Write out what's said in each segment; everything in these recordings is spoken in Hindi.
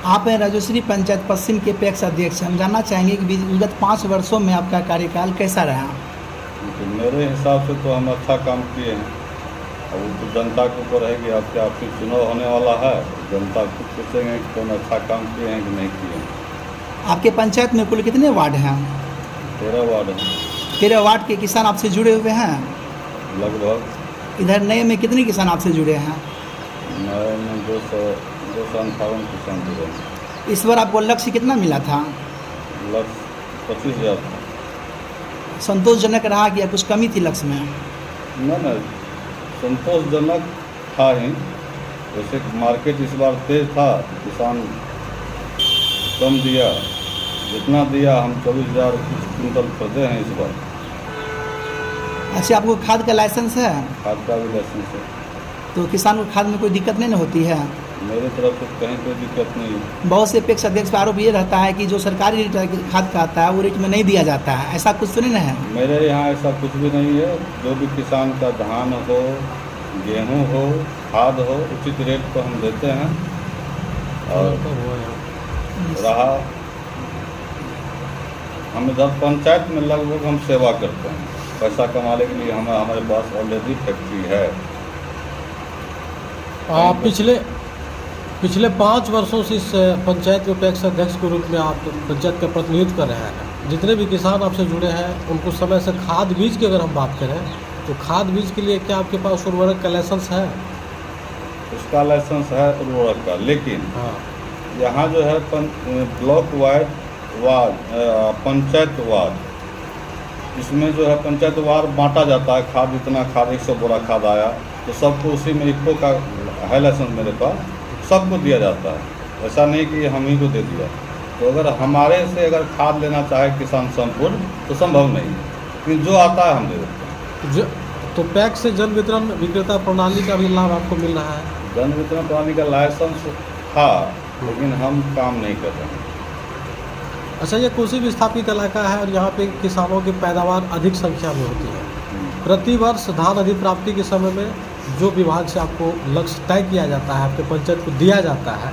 आप हैं राजश्री पंचायत पश्चिम के पैक्स अध्यक्ष। हम जानना चाहेंगे कि विगत 5 वर्षों में आपका कार्यकाल कैसा रहा? तो मेरे हिसाब से तो हम अच्छा काम किए हैं। अब वो तो जनता के ऊपर है कि आपके आपसी चुनाव होने वाला है, जनता खुद सोचेंगे कि कौन अच्छा काम किए हैं कि नहीं किए हैं। आपके पंचायत में कुल कितने वार्ड हैं? 13 वार्ड हैं 13 वार्ड के किसान आपसे जुड़े हुए हैं? लगभग। इधर नए में कितने किसान आपसे जुड़े हैं? नए में 258 किसान जुड़े हैं। इस बार आपको लक्ष्य कितना मिला था? लक्ष्य 25,000 था। संतोषजनक रहा कि या कुछ कमी थी लक्ष्य में? नहीं, संतोषजनक था ही। वैसे मार्केट इस बार तेज था, किसान कम दिया। जितना दिया हम 24,000 क्विंटल खरीदे हैं इस बार। अच्छा, आपको खाद का लाइसेंस है? खाद का भी लाइसेंस है। तो किसान को खाद में कोई दिक्कत नहीं होती है? मेरे तरफ से कहीं कोई दिक्कत नहीं है। बहुत से पैक्स अध्यक्ष पर आरोप ये रहता है कि जो सरकारी रेट खाद का आता है वो रेट में नहीं दिया जाता है, ऐसा कुछ तो नहीं है? मेरे यहाँ ऐसा कुछ भी नहीं है। जो भी किसान का धान हो, गेहूं हो, खाद हो, उचित रेट पर हम देते हैं। और रहा हम इधर पंचायत में लगभग हम सेवा करते हैं। पैसा कमाने के लिए हमारे पास ऑलरेडी फैक्ट्री है। आप पिछले 5 वर्षों से इस पंचायत के पैक्स अध्यक्ष के रूप में आप पंचायत का प्रतिनिधित्व कर रहे हैं। जितने भी किसान आपसे जुड़े हैं उनको समय से खाद बीज की अगर हम बात करें तो खाद बीज के लिए क्या आपके पास उर्वरक का लाइसेंस है? उसका लाइसेंस है उर्वरक का, लेकिन हाँ, यहाँ जो है block wide ward, panchayat ward, इसमें जो है पंचायत वार बांटा जाता है। खाद इतना खाद 100 बोरा खाद आया तो सबको उसी में इक्को का है लाइसेंस मेरे पास, सबको दिया जाता है। ऐसा नहीं कि हम ही को दे दिया। तो अगर हमारे से अगर खाद लेना चाहे किसान संपूर्ण तो संभव नहीं, लेकिन जो आता है हम दे देते हैं। तो पैक्स से जन वितरण विक्रेता प्रणाली का भी लाभ आपको मिल रहा है? जन वितरण प्रणाली का लाइसेंस था, लेकिन हम काम नहीं कर रहे हैं। अच्छा, ये कोसी विस्थापित इलाका है और यहाँ पे किसानों की पैदावार अधिक संख्या में होती है। प्रति वर्ष धान अधिप्राप्ति के समय में जो विभाग से आपको लक्ष्य तय किया जाता है, आपके पंचायत को दिया जाता है,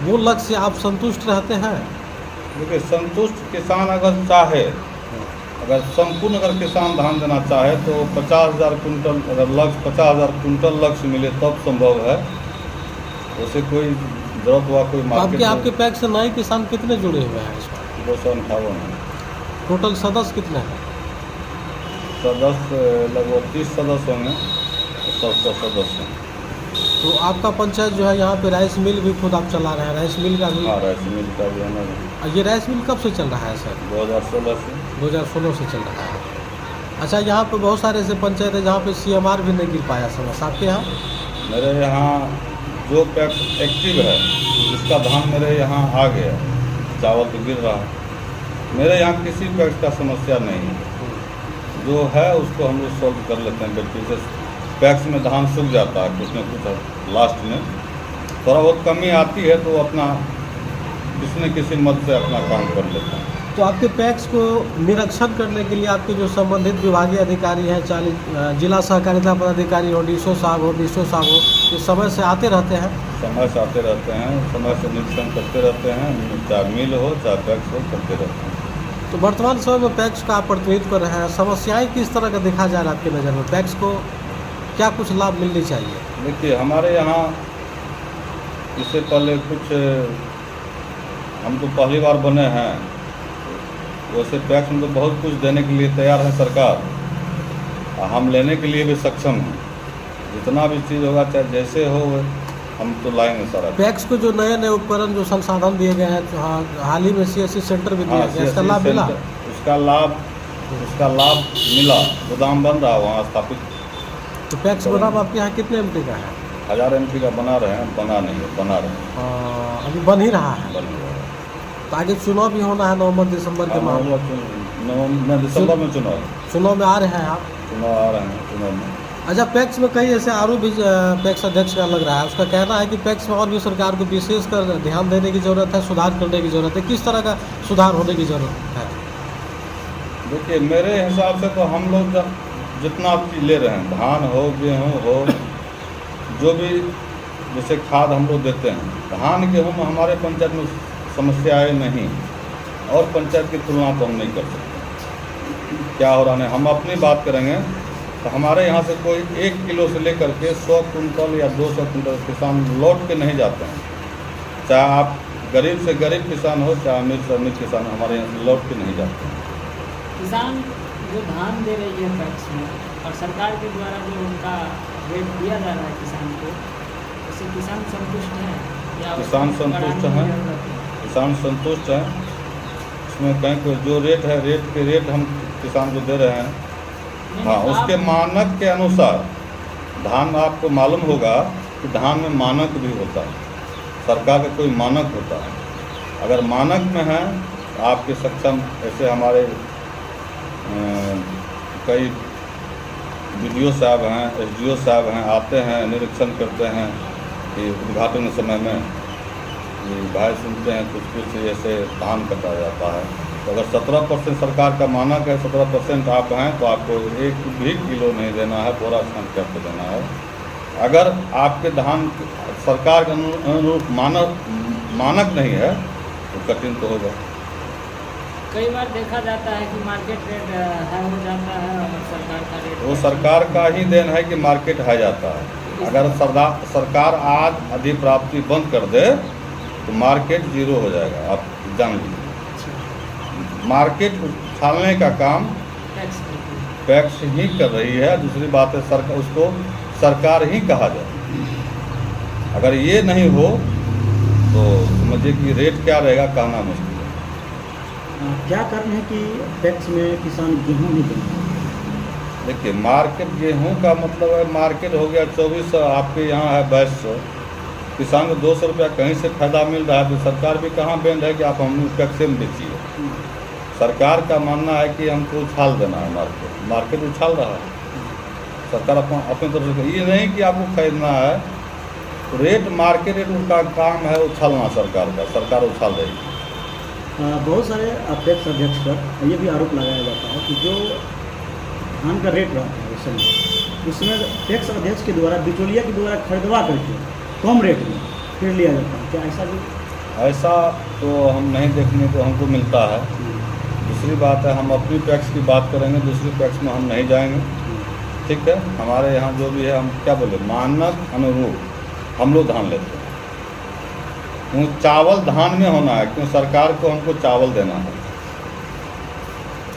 वो लक्ष्य से आप संतुष्ट रहते हैं? देखिए, संतुष्ट किसान अगर चाहे, अगर संपूर्ण अगर किसान धान देना चाहे तो 50,000 कुंटल अगर लक्ष्य 50,000 कुंटल लक्ष्य मिले तब संभव है। वैसे कोई जरूरत हुआ कोई मार्केट आपके पैक्स से नए किसान कितने जुड़े हुए हैं इस बार? 258 है। टोटल सदस्य कितने हैं? सदस्य लगभग 30 सदस्य होंगे, 100 सदस्य हैं। तो आपका पंचायत जो है यहाँ पे राइस मिल भी खुद आप चला रहे हैं, राइस मिल का भी? हाँ, राइस मिल का भी है। ये राइस मिल कब से चल रहा है सर? 2016 से। 2016 से चल रहा है। अच्छा, यहाँ पे बहुत सारे ऐसे पंचायत है जहाँ पे CMR भी नहीं गिर पाया समझ, आपके यहाँ? मेरे यहाँ जो पैक्स एक्टिव है उसका धान मेरे यहाँ आ गया, चावल तो गिर रहा है। मेरे यहाँ किसी पैक्स का समस्या नहीं है। जो है उसको हम लोग सॉल्व कर लेते हैं। जैसे पैक्स में धान सूख जाता है कुछ न कुछ, लास्ट में थोड़ा बहुत कमी आती है तो अपना किसी न किसी मद से अपना काम कर लेते हैं। तो आपके पैक्स को निरीक्षण करने के लिए आपके जो संबंधित विभागीय अधिकारी हैं, चाहे जिला सहकारिता पदाधिकारी हो, DSO साहब हो, DSO साहब हो, ये समय से आते रहते हैं? समय से आते रहते हैं, समय से निरीक्षण करते रहते हैं। चाहे मिल हो चाहे पैक्स हो, करते रहते हैं। तो वर्तमान समय में पैक्स का आप प्रतिनिधित्व कर रहे हैं, समस्याएं किस तरह का देखा जा रहा है आपकी नज़र में? पैक्स को क्या कुछ लाभ मिलने चाहिए? देखिए, हमारे यहाँ इससे पहले कुछ, हम तो पहली बार बने हैं, वैसे पैक्स में तो बहुत कुछ देने के लिए तैयार है सरकार, हम लेने के लिए भी सक्षम हैं। जितना भी चीज़ होगा चाहे जैसे हो हम तो लाएंगे सारा। पैक्स को जो नए नए उपकरण जो संसाधन दिए गए हैं, हाल ही में CSC सेंटर भी दिया गया, इसका लाभ मिला? उसका लाभ मिला। गोदाम बन रहा वहाँ स्थापित। तो पैक्स गोदाम आपके यहाँ कितने MT का है? 1000 MT का बना रहे हैं, बना रहे हैं। अभी बन ही रहा है। तो आगे चुनाव भी होना है नवंबर दिसंबर के माह में। दिसंबर में चुनाव में आ रहे हैं आप? चुनाव आ रहे हैं, चुनाव में। अच्छा, पैक्स में कई ऐसे आरोप भी पैक्स अध्यक्ष का लग रहा है। उसका कहना है कि पैक्स में और भी सरकार को विशेष कर ध्यान देने की ज़रूरत है, सुधार करने की ज़रूरत है। किस तरह का सुधार होने की ज़रूरत है? देखिए, मेरे हिसाब से तो हम लोग जितना चीज़ ले रहे हैं, धान हो, गेहूँ हो, जो भी जैसे खाद हम लोग देते हैं, धान गेहूँ में हमारे पंचायत में समस्याएं नहीं, और पंचायत की तुलना तो हम नहीं कर सकते क्या हो रहा है। हम अपनी बात करेंगे तो हमारे यहाँ से कोई 1 किलो से लेकर के 100 कुंटल या 200 कुंटल किसान लौट के नहीं जाते हैं। चाहे आप गरीब से गरीब किसान हो, चाहे अमीर से अमीर किसान, हमारे यहाँ से लौट के नहीं जाते हैं। किसान जो धान दे रही है पैक्स में, और सरकार के द्वारा जो उनका रेट दिया जा रहा है किसान को, उससे किसान संतुष्ट है या किसान उसको संतुष्ट बढ़ाने हैं, की जरूरत है? किसान संतुष्ट हैं। इसमें कहीं कोई जो रेट है, रेट हम किसान को दे रहे हैं, नहीं, हाँ, आप- उसके मानक के अनुसार। धान में आपको मालूम होगा कि धान में मानक भी होता है, सरकार का कोई मानक होता है। अगर मानक में है तो आपके सक्षम, ऐसे हमारे कई BDO साहब हैं, SDO साहब हैं, आते हैं, निरीक्षण करते हैं कि उद्घाटन के समय में ये भाई सुनते हैं कुछ ऐसे धान कटा जाता है। तो अगर 17% सरकार का मानक है, 17% आप हैं, तो आपको 1 भी किलो नहीं देना है, बोरा छान के आपको देना है। अगर आपके धान सरकार के अनुरूप मानक नहीं है तो कठिन तो होगा। कई बार देखा जाता है कि मार्केट रेट हाई हो जाता है और सरकार का रेट वो सरकार का ही देन है कि मार्केट हाई जाता है। अगर सरकार आज अधिप्राप्ति बंद कर दे तो मार्केट जीरो हो जाएगा, आप जान लीजिए। मार्केट उछालने का काम टैक्स करती है। पैक्स ही कर रही है। दूसरी बात है उसको सरकार ही कहा जाए। अगर ये नहीं हो तो समझिए कि रेट क्या रहेगा, कहना मुश्किल है। क्या कारण है कि पैक्स में किसान गेहूँ नहीं देंगे? देखिए, मार्केट गेहूं का मतलब है, मार्केट हो गया 2400, आपके यहाँ है 2200। किसान को 200 रुपया कहीं से फायदा मिल रहा है, तो सरकार भी कहाँ बैंड है कि आप हम पैक्स में बेचिए। सरकार का मानना है कि हमको उछाल देना है, मार्केट उछाल रहा है। सरकार अपनी तरफ से, ये नहीं कि आपको खरीदना है, तो रेट मार्केट रेट उनका काम है उछालना सरकार का, सरकार उछाल देगी। बहुत सारे पैक्स अध्यक्ष पर ये भी आरोप लगाया जाता है कि जो धान का रेट रहता है उस समय, उसमें पैक्स अध्यक्ष के द्वारा, बिचौलिया के द्वारा खरीदवा करके कम रेट में फिर लिया जाता है। क्या ऐसा भी? ऐसा तो हम नहीं देखने को हमको मिलता है। दूसरी बात है, हम अपनी पैक्स की बात करेंगे, दूसरी पैक्स में हम नहीं जाएंगे। ठीक है, हमारे यहाँ जो भी है, हम क्या बोले, मानक अनुरूप हम लोग धान लेते हैं। क्यों चावल धान में होना है, क्यों सरकार को हमको चावल देना है।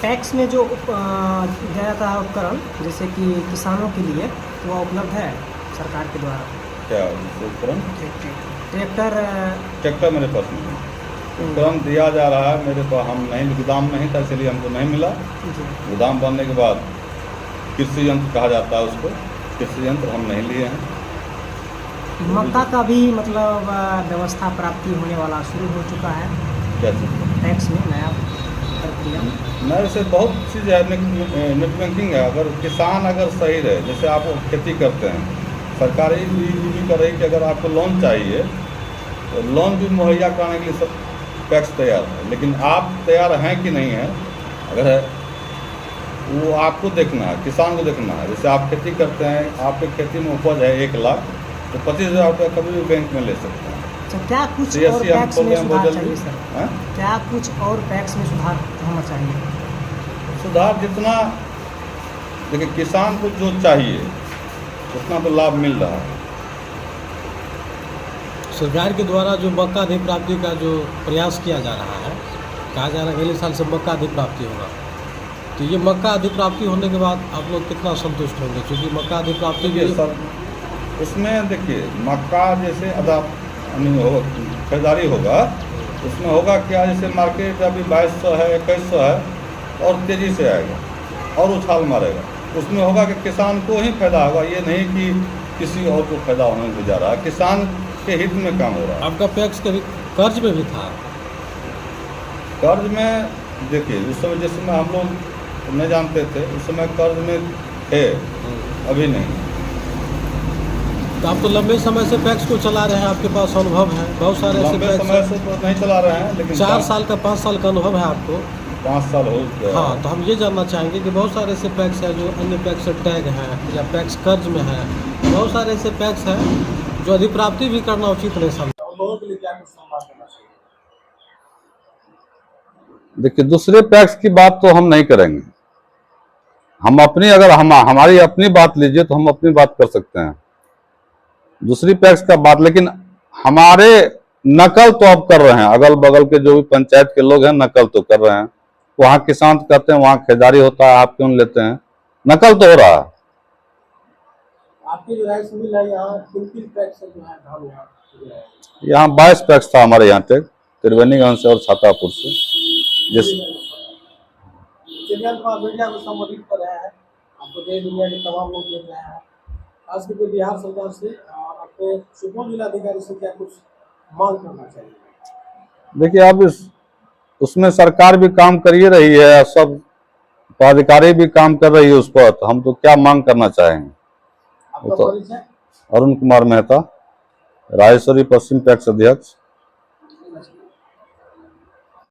पैक्स में जो दिया जाता है उपकरण, जैसे कि किसानों के लिए, तो वह उपलब्ध है सरकार के द्वारा? क्या उपकरण? ट्रैक्टर मेरे पास नहीं है। उपकरण दिया जा रहा है मेरे पास, हम नहीं, गोदाम नहीं था इसलिए हमको नहीं मिला। जी। गोदाम बनने के बाद कृषि यंत्र कहा जाता है उसको, कृषि यंत्र हम नहीं लिए हैं। मक्का का भी मतलब व्यवस्था प्राप्ति होने वाला शुरू हो चुका है क्या चीज़? टैक्स में नया प्रक्रिया? नहीं, से बहुत चीज़ है, नेट बैंकिंग है। अगर किसान अगर सही रहे, जैसे आप खेती करते हैं, सरकार ये भी कर रही है कि अगर आपको लोन चाहिए तो लोन भी मुहैया कराने के लिए सब पैक्स तैयार है। लेकिन आप तैयार हैं कि नहीं है, अगर है वो आपको देखना है, किसान को देखना है। जैसे आप खेती करते हैं, आपके खेती में उपज है 1 लाख, तो 25,000 रुपया कभी भी बैंक में ले सकते हैं। अच्छा, क्या कुछ CSC और हम पैक्स खोल में रहे हैं सुधार बहुत चाहिए जल्दी। सर? हैं? क्या कुछ और पैक्स में सुधार होना चाहिए? सुधार जितना, देखिए किसान को जो चाहिए उतना तो लाभ मिल रहा है। सरकार के द्वारा जो मक्का अधिप्राप्ति का जो प्रयास किया जा रहा है, कहा जा रहा है अगले साल से मक्का अधिप्राप्ति होगा, तो ये मक्का अधिप्राप्ति होने के बाद आप लोग कितना संतुष्ट होंगे? क्योंकि मक्का अधिप्राप्ति देखिए भी सर, उसमें देखिए मक्का जैसे खरीदारी होगा, उसमें होगा क्या, जैसे मार्केट अभी 2200 है, 2100 है, और तेज़ी से आएगा और उछाल मारेगा। उसमें होगा कि किसान को ही फायदा होगा, ये नहीं कि किसी और को फायदा होने को जा रहा है। किसान के हित में काम हो रहा है। आपका पैक्स कभी कर्ज में भी था? कर्ज में देखिए, उस समय जिस समय हम लोग नहीं जानते थे, उस समय कर्ज में थे, अभी नहीं। तो आप तो लंबे समय से पैक्स को चला रहे हैं, आपके पास अनुभव है, बहुत सारे ऐसे लंबे पैक्स समय हैं। से तो नहीं चला रहे हैं, लेकिन 4 साल का 5 साल का अनुभव है आपको। 5 साल हो गया। हाँ, तो हम ये जानना चाहेंगे कि बहुत सारे ऐसे पैक्स हैं जो अन्य पैक्स से टैग हैं या पैक्स कर्ज में है, बहुत सारे ऐसे पैक्स हैं जो अधिप्राप्ति भी करना उचित नहीं समझा। उन लोगों के लिए क्या कुछ संवाद करना चाहिए? देखिए, दूसरे पैक्स की बात तो हम नहीं करेंगे। हम अपनी, अगर हमारी अपनी बात लीजिए तो हम अपनी बात कर सकते हैं। दूसरी पैक्स का बात, लेकिन हमारे नकल तो अब कर रहे हैं, अगल बगल के जो भी पंचायत के लोग हैं नकल तो कर रहे हैं। वहाँ किसान कहते हैं वहाँ खरीदारी होता है, आप क्यों लेते हैं? नकल तो हो रहा है। आपकी जो राइस मिल है यहाँ किन पैक्स से जो है धान यहाँ यहाँ 22 पैक्स था हमारे यहाँ तक, त्रिवेणीगंज से और छातापुर से। जिस चैनल पर मीडिया को संबोधित कर रहे हैं, आपको देश दुनिया के तमाम लोग देख रहे हैं। आज के बिहार सरकार से अपने सुपौल जिलाधिकारी से क्या कुछ मांग करना चाहिए? देखिए, अब उसमें सरकार भी काम कर ही रही है, सब पदाधिकारी भी काम कर रही है उस पर, तो हम तो क्या मांग करना चाहेंगे। आपका तो परिचय? अरुण कुमार मेहता, राजेश्वरी पश्चिम पैक्स अध्यक्ष।